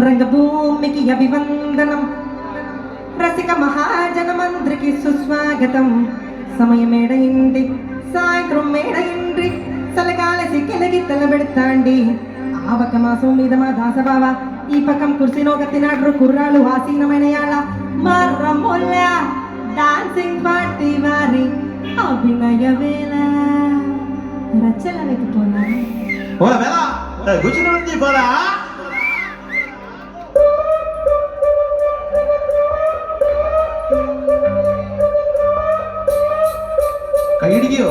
రంగభూమికి అభివందనం రసిక మహాజనమంద్రికి సుస్వాగతం సమయమేడయింది సాయంత్రం మేడయిండ్రి సలగాలసి కెలగి తలబెడతాండి ఆవక మాసం మీద మా దాసబావ ఈ పక్కం కుర్సీనోగ తినాడ్రు కుర్రాళ్ళు ఆసీనమైన యాళ్ళ మర్రమొల్ల డాన్సింగ్ పార్టీ వారి అభినయ వేళ రచ్చల వెతిపోనా పోలా వేళ కూర్చుని ఉంది పోలా కైడిగియో